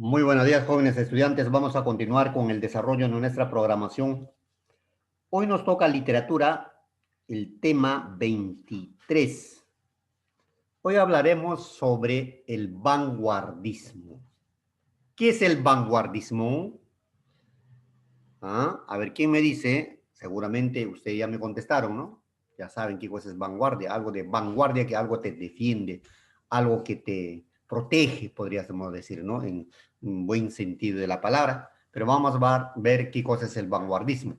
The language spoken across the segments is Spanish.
Muy buenos días, jóvenes estudiantes. Vamos a continuar con el desarrollo de nuestra programación. Hoy nos toca literatura, el tema 23. Hoy hablaremos sobre el vanguardismo. ¿Qué es el vanguardismo? A ver, ¿quién me dice? Seguramente ustedes ya me contestaron, ¿no? Ya saben qué cosa es vanguardia. Algo de vanguardia, que algo te defiende, algo que te protege, podríamos decir, ¿no? En un buen sentido de la palabra. Pero vamos a ver qué cosa es el vanguardismo.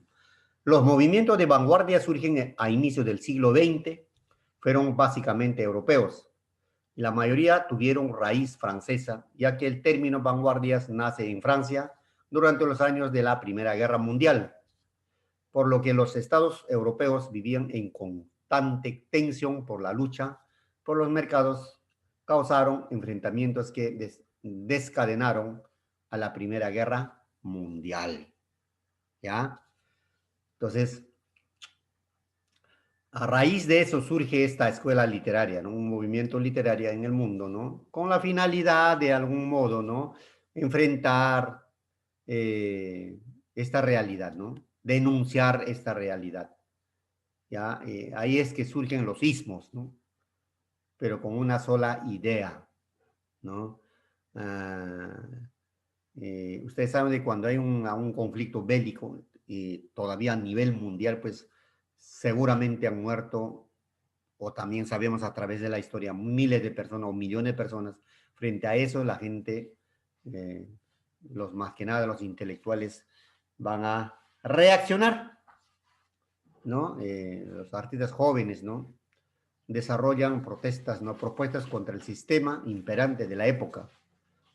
Los movimientos de vanguardia surgen a inicios del siglo XX, fueron básicamente europeos. La mayoría tuvieron raíz francesa, ya que el término vanguardias nace en Francia durante los años de la Primera Guerra Mundial, por lo que los estados europeos vivían en constante tensión por la lucha por los mercados, causaron enfrentamientos que descadenaron a la Primera Guerra Mundial. ¿Ya? Entonces, a raíz de eso surge esta escuela literaria, ¿no? Un movimiento literario en el mundo, ¿no? Con la finalidad de algún modo, ¿no? Enfrentar esta realidad, ¿no? Denunciar esta realidad. ¿Ya? Ahí es que surgen los ismos, ¿no? Pero con una sola idea, ¿no? Ah, ustedes saben de cuando hay un conflicto bélico, todavía a nivel mundial, pues seguramente han muerto, o también sabemos a través de la historia, miles de personas o millones de personas. Frente a eso, la gente, eh, los más que nada, los intelectuales, van a reaccionar, ¿no? Los artistas jóvenes, ¿no? Desarrollan protestas, ¿no? Propuestas contra el sistema imperante de la época,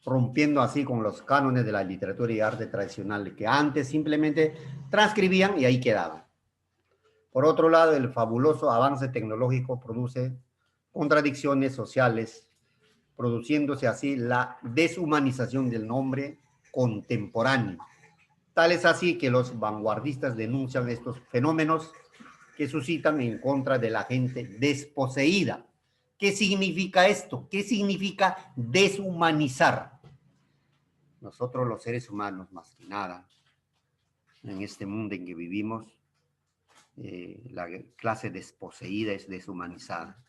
rompiendo así con los cánones de la literatura y arte tradicional, que antes simplemente transcribían y ahí quedaban. Por otro lado, el fabuloso avance tecnológico produce contradicciones sociales, produciéndose así la deshumanización del nombre contemporáneo. Tal es así que los vanguardistas denuncian estos fenómenos que suscitan en contra de la gente desposeída. ¿Qué significa esto? ¿Qué significa deshumanizar? Nosotros los seres humanos, más que nada, en este mundo en que vivimos, la clase desposeída es deshumanizada.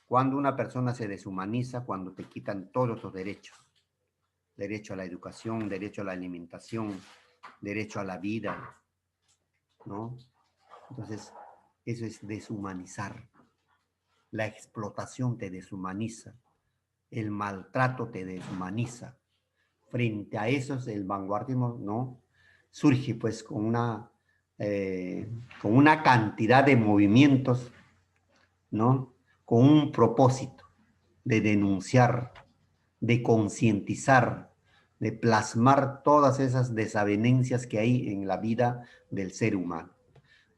Cuando una persona se deshumaniza, cuando te quitan todos los derechos, derecho a la educación, derecho a la alimentación, derecho a la vida, ¿no? Entonces, eso es deshumanizar. La explotación te deshumaniza, el maltrato te deshumaniza. Frente a eso, el vanguardismo, ¿no? Surge pues con una cantidad de movimientos, ¿no? Con un propósito de denunciar, de concientizar, de plasmar todas esas desavenencias que hay en la vida del ser humano.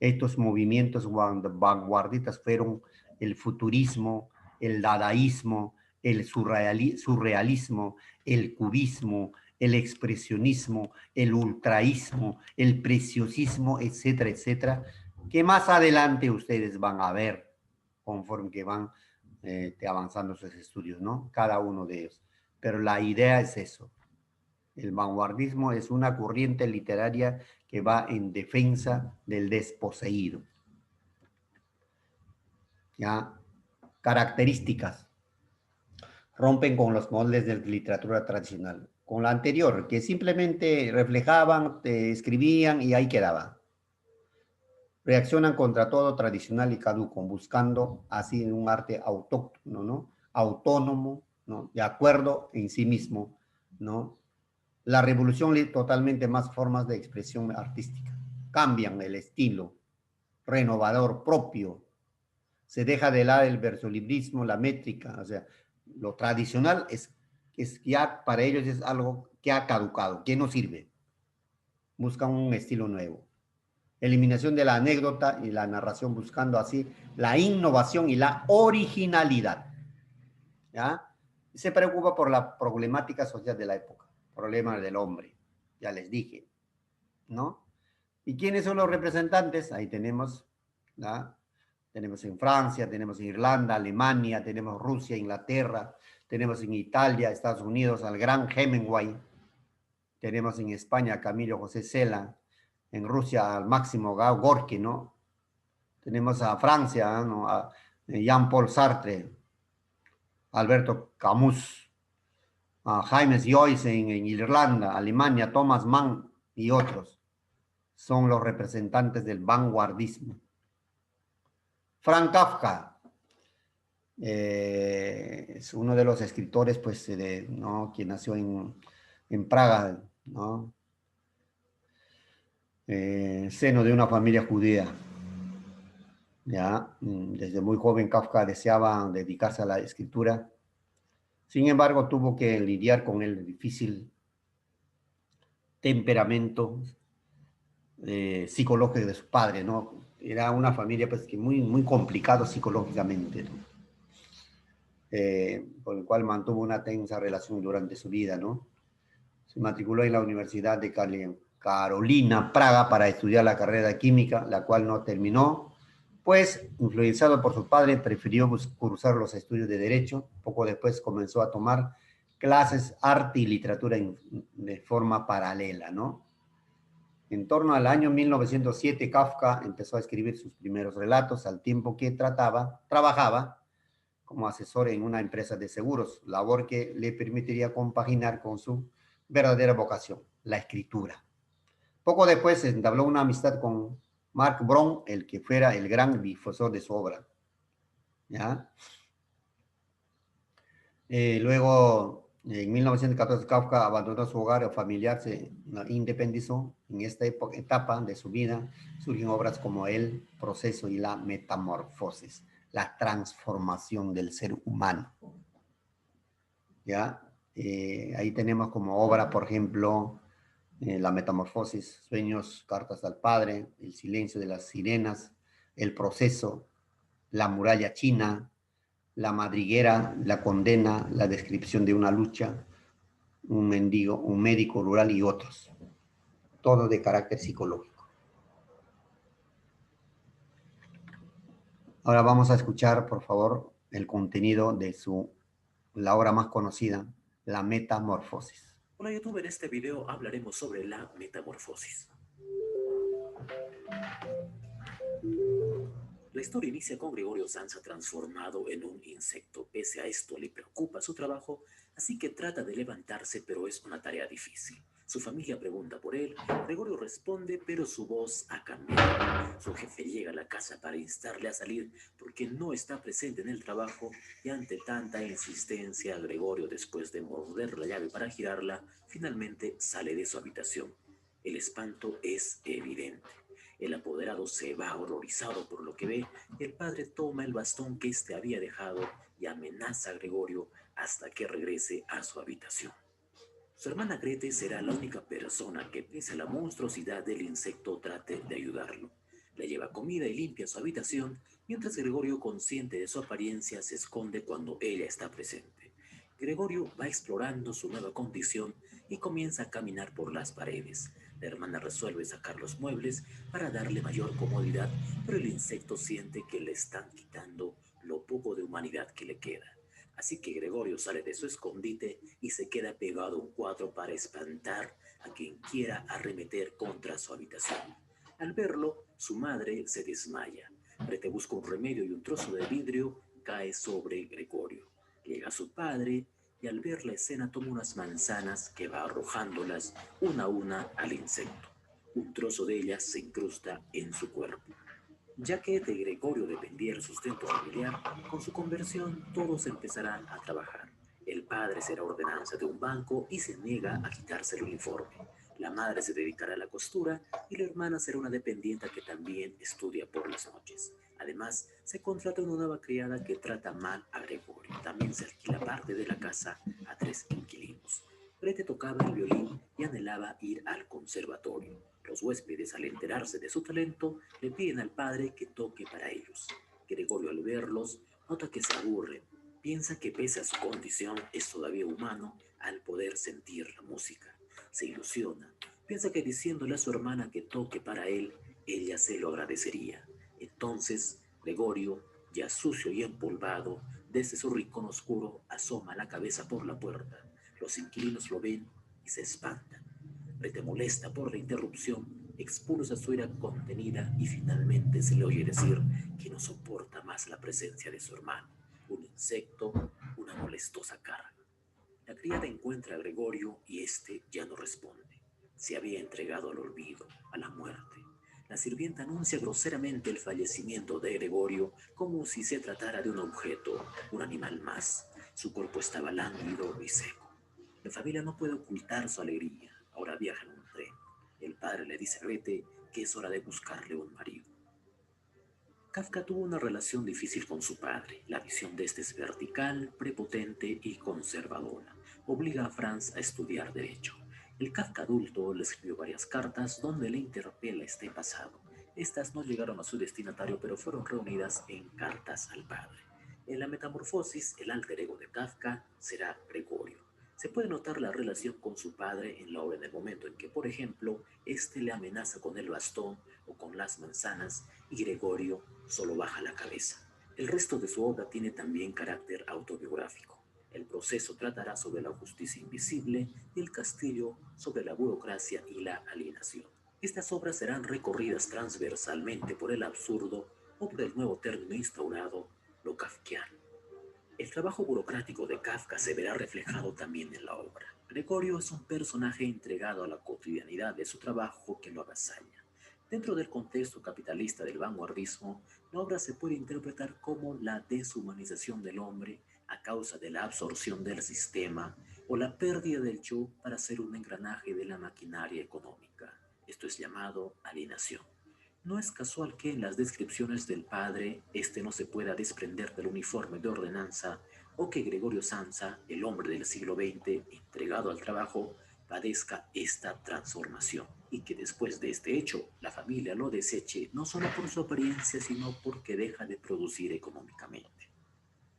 Estos movimientos vanguardistas fueron el futurismo, el dadaísmo, el surrealismo, el cubismo, el expresionismo, el ultraísmo, el preciosismo, etcétera, etcétera, que más adelante ustedes van a ver conforme que van avanzando sus estudios, ¿no? Cada uno de ellos. Pero la idea es eso. El vanguardismo es una corriente literaria que va en defensa del desposeído. ¿Ya? Características. Rompen con los moldes de literatura tradicional. Con la anterior, que simplemente reflejaban, escribían y ahí quedaba. Reaccionan contra todo tradicional y caduco, buscando así un arte autóctono, ¿no? Autónomo, ¿no? De acuerdo en sí mismo, ¿no? La revolución totalmente más formas de expresión artística. Cambian el estilo renovador propio. Se deja de lado el versolibrismo, la métrica. O sea, lo tradicional es ya para ellos es algo que ha caducado, que no sirve. Buscan un estilo nuevo. Eliminación de la anécdota y la narración, buscando así la innovación y la originalidad. ¿Ya? Se preocupa por la problemática social de la época, problemas del hombre, ya les dije, ¿no? ¿Y quiénes son los representantes? Ahí tenemos, ¿no? Tenemos en Francia, tenemos en Irlanda, Alemania, tenemos Rusia, Inglaterra, tenemos en Italia, Estados Unidos, al gran Hemingway, Tenemos en España a Camilo José Cela, en Rusia al Máximo Gorki, ¿no? Tenemos a Francia, ¿no? A Jean-Paul Sartre, Alberto Camus, a James Joyce en Irlanda, Alemania, Thomas Mann y otros. Son los representantes del vanguardismo. Franz Kafka es uno de los escritores, pues, ¿no? Quien nació en Praga, ¿no? Seno de una familia judía. Ya, desde muy joven Kafka deseaba dedicarse a la escritura. Sin embargo, tuvo que lidiar con el difícil temperamento psicológico de su padre, ¿no? Era una familia, pues, que muy complicado psicológicamente, ¿no? Con el cual mantuvo una tensa relación durante su vida, ¿no? Se matriculó en la Universidad de Carolina, Praga, para estudiar la carrera de química, la cual no terminó, pues, influenciado por su padre, prefirió cursar los estudios de Derecho. Poco después comenzó a tomar clases, arte y literatura de forma paralela, ¿no? En torno al año 1907, Kafka empezó a escribir sus primeros relatos, al tiempo que trabajaba como asesor en una empresa de seguros, labor que le permitiría compaginar con su verdadera vocación, la escritura. Poco después se entabló una amistad con Mark Browne, el que fuera el gran difusor de su obra. ¿Ya? Luego, en 1914, Kafka abandonó su hogar familiar, se independizó. En esta etapa de su vida surgen obras como El proceso y la metamorfosis, la transformación del ser humano. ¿Ya? Ahí tenemos como obra, por ejemplo, La metamorfosis, Sueños, Cartas al Padre, El silencio de las sirenas, El proceso, La muralla china, La madriguera, La condena, La descripción de una lucha, Un mendigo, Un médico rural y otros. Todo de carácter psicológico. Ahora vamos a escuchar, por favor, el contenido de la obra más conocida, La metamorfosis. Hola YouTube, en este video hablaremos sobre la metamorfosis. La historia inicia con Gregorio Samsa transformado en un insecto. Pese a esto, le preocupa su trabajo, así que trata de levantarse, pero es una tarea difícil. Su familia pregunta por él, Gregorio responde, pero su voz ha cambiado. Su jefe llega a la casa para instarle a salir porque no está presente en el trabajo y ante tanta insistencia, Gregorio, después de morder la llave para girarla, finalmente sale de su habitación. El espanto es evidente. El apoderado se va horrorizado por lo que ve y el padre toma el bastón que éste había dejado y amenaza a Gregorio hasta que regrese a su habitación. Su hermana Grete será la única persona que, pese a la monstruosidad del insecto, trate de ayudarlo. Le lleva comida y limpia su habitación, mientras Gregorio, consciente de su apariencia, se esconde cuando ella está presente. Gregorio va explorando su nueva condición y comienza a caminar por las paredes. La hermana resuelve sacar los muebles para darle mayor comodidad, pero el insecto siente que le están quitando lo poco de humanidad que le queda. Así que Gregorio sale de su escondite y se queda pegado a un cuadro para espantar a quien quiera arremeter contra su habitación. Al verlo, su madre se desmaya. Grete busca un remedio y un trozo de vidrio cae sobre Gregorio. Llega su padre y al ver la escena toma unas manzanas que va arrojándolas una a una al insecto. Un trozo de ellas se incrusta en su cuerpo. Ya que de Gregorio dependía el sustento familiar, con su conversión todos empezarán a trabajar. El padre será ordenanza de un banco y se niega a quitarse el uniforme. La madre se dedicará a la costura y la hermana será una dependienta que también estudia por las noches. Además, se contrata una nueva criada que trata mal a Gregorio. También se alquila parte de la casa a 3 inquilinos. Grete tocaba el violín y anhelaba ir al conservatorio. Los huéspedes, al enterarse de su talento, le piden al padre que toque para ellos. Gregorio, al verlos, nota que se aburren. Piensa que pese a su condición es todavía humano al poder sentir la música. Se ilusiona. Piensa que diciéndole a su hermana que toque para él, ella se lo agradecería. Entonces, Gregorio, ya sucio y empolvado, desde su rincón oscuro, asoma la cabeza por la puerta. Los inquilinos lo ven y se espantan. Rete, molesta por la interrupción, expulsa su ira contenida y finalmente se le oye decir que no soporta más la presencia de su hermano, un insecto, una molestosa carga. La criada encuentra a Gregorio y éste ya no responde. Se había entregado al olvido, a la muerte. La sirvienta anuncia groseramente el fallecimiento de Gregorio como si se tratara de un objeto, un animal más. Su cuerpo estaba lánguido y seco. La familia no puede ocultar su alegría. Ahora viaja en un tren. El padre le dice a Goethe que es hora de buscarle un marido. Kafka tuvo una relación difícil con su padre. La visión de este es vertical, prepotente y conservadora. Obliga a Franz a estudiar derecho. El Kafka adulto le escribió varias cartas donde le interpela este pasado. Estas no llegaron a su destinatario, pero fueron reunidas en cartas al padre. En la metamorfosis, el alter ego de Kafka será Gregorio. Se puede notar la relación con su padre en la obra en el momento en que, por ejemplo, este le amenaza con el bastón o con las manzanas y Gregorio solo baja la cabeza. El resto de su obra tiene también carácter autobiográfico. El proceso tratará sobre la justicia invisible y el castillo sobre la burocracia y la alienación. Estas obras serán recorridas transversalmente por el absurdo o por el nuevo término instaurado, lo kafkiano. El trabajo burocrático de Kafka se verá reflejado también en la obra. Gregorio es un personaje entregado a la cotidianidad de su trabajo que lo avasalla. Dentro del contexto capitalista del vanguardismo, la obra se puede interpretar como la deshumanización del hombre a causa de la absorción del sistema o la pérdida del yo para ser un engranaje de la maquinaria económica. Esto es llamado alienación. No es casual que en las descripciones del padre este no se pueda desprender del uniforme de ordenanza o que Gregorio Samsa, el hombre del siglo XX, entregado al trabajo, padezca esta transformación y que después de este hecho la familia lo deseche no solo por su apariencia sino porque deja de producir económicamente.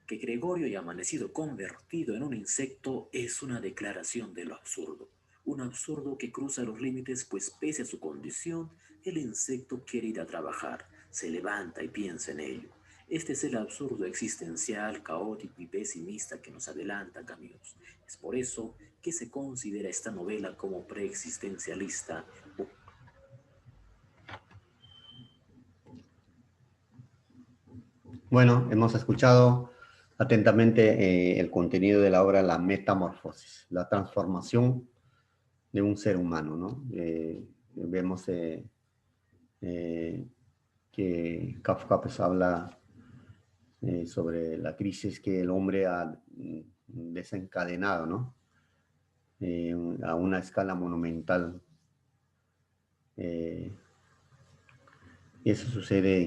Que Gregorio haya amanecido convertido en un insecto es una declaración de lo absurdo. Un absurdo que cruza los límites, pues pese a su condición, el insecto quiere ir a trabajar, se levanta y piensa en ello. Este es el absurdo existencial, caótico y pesimista que nos adelanta Camus. Es por eso que se considera esta novela como preexistencialista. Bueno, hemos escuchado atentamente el contenido de la obra La Metamorfosis, la transformación de un ser humano, ¿no? Vemos que Kafka pues habla sobre la crisis que el hombre ha desencadenado, ¿no? A una escala monumental. Y eso sucede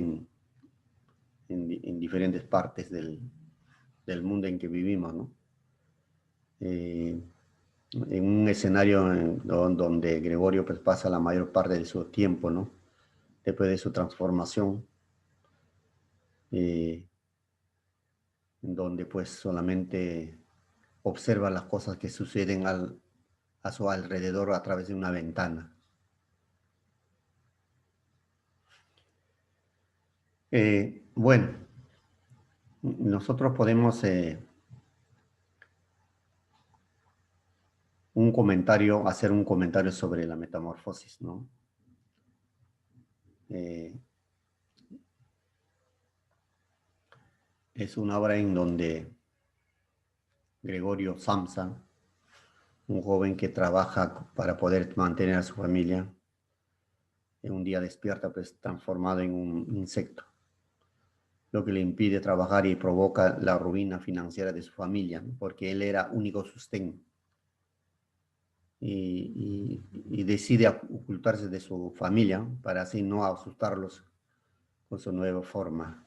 en diferentes partes del mundo en que vivimos, ¿no? En un escenario donde Gregorio pues, pasa la mayor parte de su tiempo, ¿no? Después de su transformación, en donde pues solamente observa las cosas que suceden a su alrededor a través de una ventana. Bueno, nosotros podemos hacer un comentario sobre la metamorfosis, ¿no? Es una obra en donde Gregorio Samsa, un joven que trabaja para poder mantener a su familia, un día despierta pues transformado en un insecto, lo que le impide trabajar y provoca la ruina financiera de su familia, ¿no? Porque él era único sostén y decide ocultarse de su familia para así no asustarlos con su nueva forma.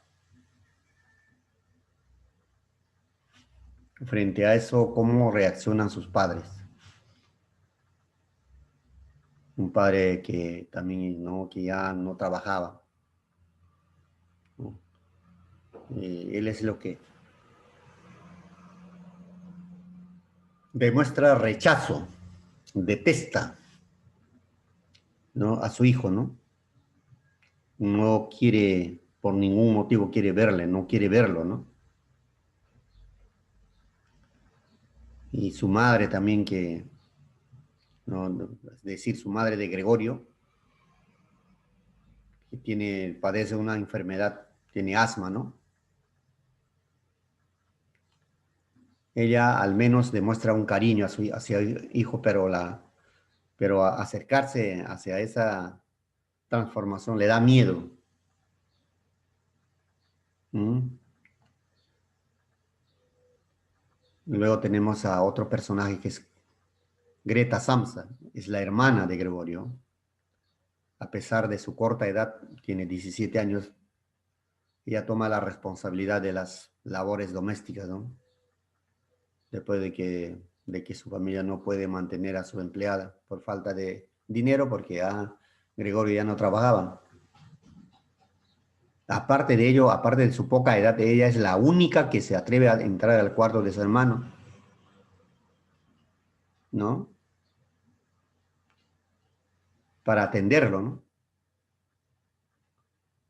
Frente a eso, ¿cómo reaccionan sus padres? Un padre que también, ¿no? Que ya no trabajaba, ¿no? Él es lo que demuestra rechazo, detesta, ¿no? A su hijo, ¿no? No quiere, por ningún motivo quiere verle, no quiere verlo, ¿no? Y su madre también que ¿no? Es decir, su madre de Gregorio, que padece una enfermedad, tiene asma, ¿no? Ella al menos demuestra un cariño hacia el hijo, pero acercarse hacia esa transformación le da miedo. ¿Mm? Y luego tenemos a otro personaje que es Greta Samsa, es la hermana de Gregorio. A pesar de su corta edad, tiene 17 años, ella toma la responsabilidad de las labores domésticas, ¿no? Después de que su familia no puede mantener a su empleada por falta de dinero, porque Gregorio ya no trabajaba. Aparte de ello, aparte de su poca edad, ella es la única que se atreve a entrar al cuarto de su hermano, ¿no? Para atenderlo, ¿no?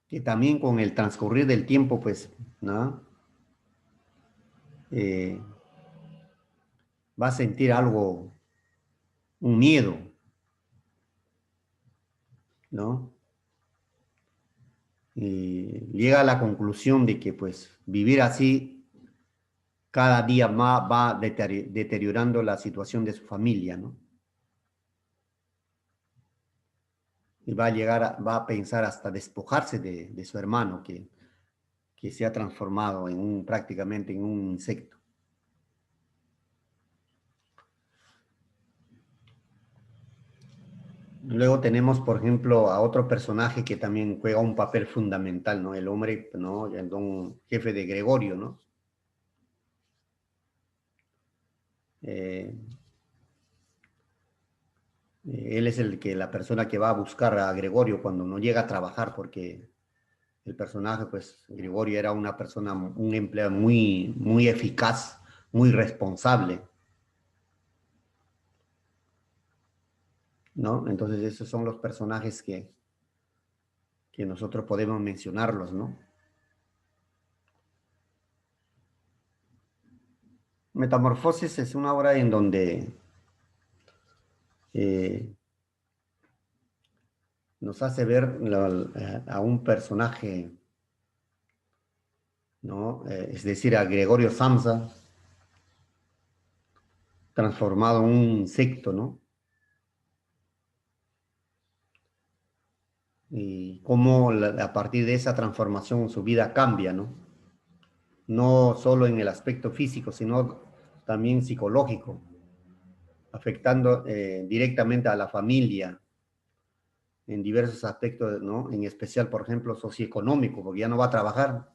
Que también con el transcurrir del tiempo, pues, ¿no? Eh, va a sentir algo, un miedo, ¿no? Y llega a la conclusión de que, pues, vivir así cada día más va deteriorando la situación de su familia, ¿no? Y va a pensar hasta despojarse de su hermano, que se ha transformado prácticamente en un insecto. Luego tenemos, por ejemplo, a otro personaje que también juega un papel fundamental, ¿no? El hombre, ¿no? El don jefe de Gregorio, ¿no? Eh, Él es la persona que va a buscar a Gregorio cuando no llega a trabajar, porque el personaje, pues, Gregorio era una persona, un empleado muy, muy eficaz, muy responsable, ¿no? Entonces, esos son los personajes que nosotros podemos mencionarlos, ¿no? Metamorfosis es una obra en donde eh, nos hace ver a un personaje, ¿no? Es decir, a Gregorio Samsa transformado en un insecto, ¿no? Y cómo a partir de esa transformación su vida cambia, ¿no? No solo en el aspecto físico, sino también psicológico, afectando directamente a la familia en diversos aspectos, ¿no? En especial, por ejemplo, socioeconómico, porque ya no va a trabajar.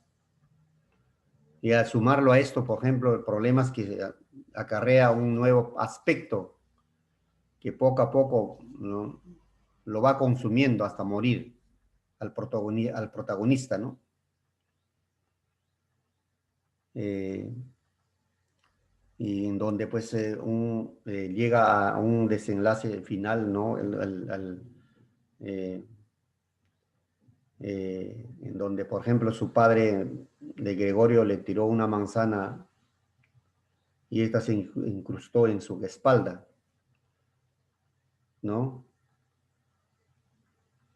Y al sumarlo a esto, por ejemplo, problemas que acarrea un nuevo aspecto que poco a poco, ¿no? Lo va consumiendo hasta morir al protagonista, ¿no? Eh, y en donde pues llega a un desenlace final, ¿no? Eh, en donde, por ejemplo, su padre de Gregorio le tiró una manzana y esta se incrustó en su espalda, ¿no?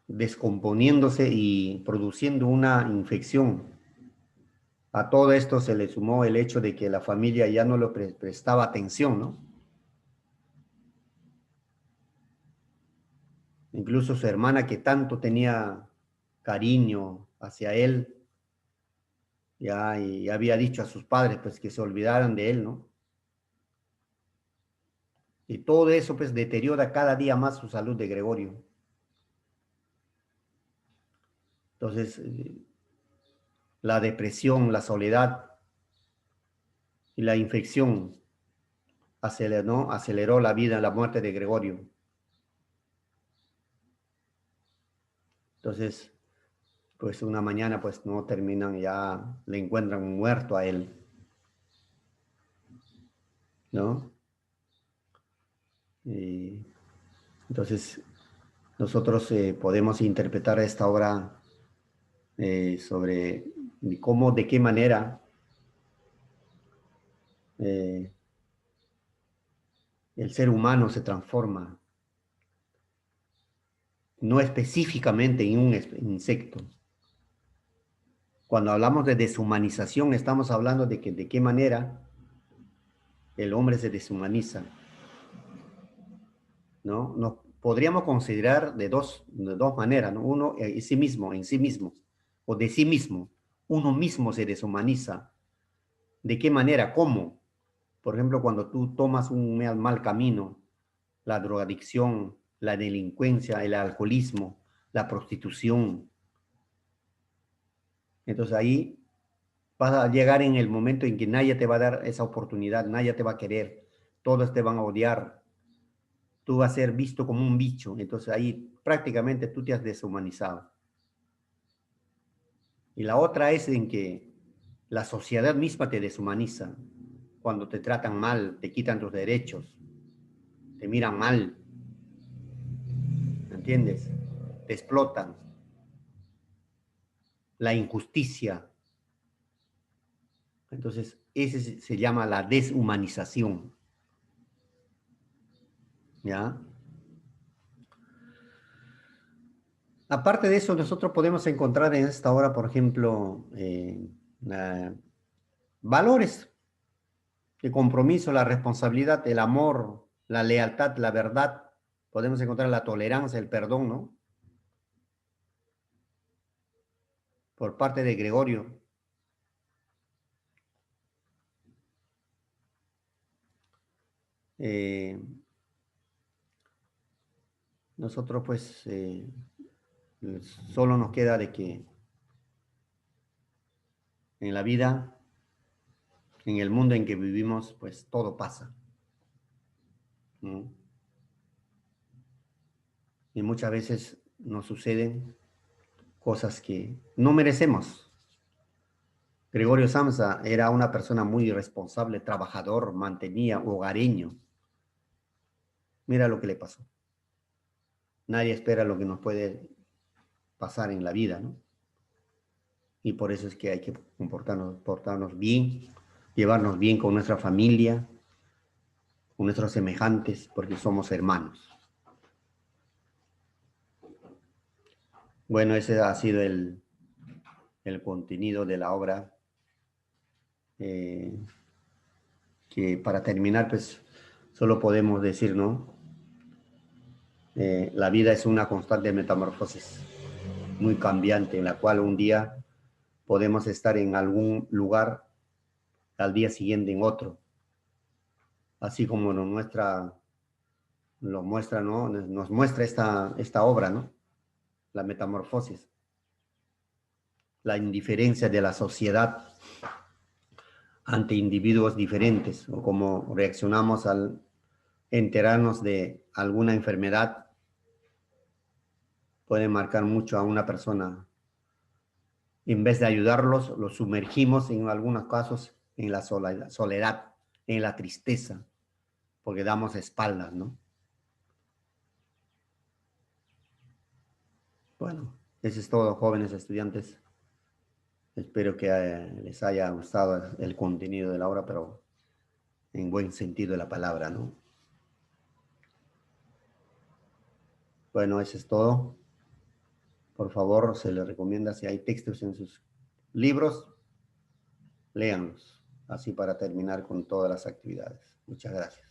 Descomponiéndose y produciendo una infección. A todo esto se le sumó el hecho de que la familia ya no le prestaba atención, ¿no? Incluso su hermana, que tanto tenía cariño hacia él, ya y había dicho a sus padres pues que se olvidaran de él, ¿no? Y todo eso pues deteriora cada día más su salud de Gregorio. Entonces, la depresión, la soledad y la infección aceleró la vida, la muerte de Gregorio. Entonces, pues una mañana pues no terminan, ya le encuentran muerto a él, ¿no? Y entonces nosotros podemos interpretar esta obra sobre cómo, de qué manera el ser humano se transforma no específicamente en un insecto. Cuando hablamos de deshumanización, estamos hablando de que de qué manera el hombre se deshumaniza, ¿no? Nos podríamos considerar de dos maneras, ¿no? Uno en sí mismo, o de sí mismo. Uno mismo se deshumaniza. ¿De qué manera? ¿Cómo? Por ejemplo, cuando tú tomas un mal camino, la drogadicción, la delincuencia, el alcoholismo, la prostitución. Entonces ahí vas a llegar en el momento en que nadie te va a dar esa oportunidad, nadie te va a querer, todos te van a odiar, tú vas a ser visto como un bicho. Entonces ahí prácticamente tú te has deshumanizado. Y la otra es en que la sociedad misma te deshumaniza. Cuando te tratan mal, te quitan tus derechos, te miran mal, ¿entiendes? Te explotan. La injusticia. Entonces, ese se llama la deshumanización. ¿Ya? Aparte de eso, nosotros podemos encontrar en esta obra, por ejemplo, valores de compromiso, la responsabilidad, el amor, la lealtad, la verdad. Podemos encontrar la tolerancia, el perdón, ¿no? Por parte de Gregorio. Eh, nosotros pues solo nos queda de que en la vida, en el mundo en que vivimos, pues todo pasa, ¿no? Y muchas veces nos suceden cosas que no merecemos. Gregorio Samsa era una persona muy responsable, trabajador, mantenía, hogareño. Mira lo que le pasó. Nadie espera lo que nos puede pasar en la vida, ¿no? Y por eso es que hay que portarnos bien, llevarnos bien con nuestra familia, con nuestros semejantes, porque somos hermanos. Bueno, ese ha sido el contenido de la obra. Que para terminar, pues solo podemos decir, ¿no? La vida es una constante metamorfosis muy cambiante, en la cual un día podemos estar en algún lugar, al día siguiente en otro, así como lo muestra, ¿no? Nos muestra esta obra, ¿no? La metamorfosis, la indiferencia de la sociedad ante individuos diferentes, o cómo reaccionamos al enterarnos de alguna enfermedad, puede marcar mucho a una persona. En vez de ayudarlos, los sumergimos en algunos casos en la soledad, en la tristeza, porque damos espaldas, ¿no? Bueno, eso es todo, jóvenes estudiantes. Espero que les haya gustado el contenido de la obra, pero en buen sentido de la palabra, ¿no? Bueno, eso es todo. Por favor, se les recomienda, si hay textos en sus libros, léanlos, así para terminar con todas las actividades. Muchas gracias.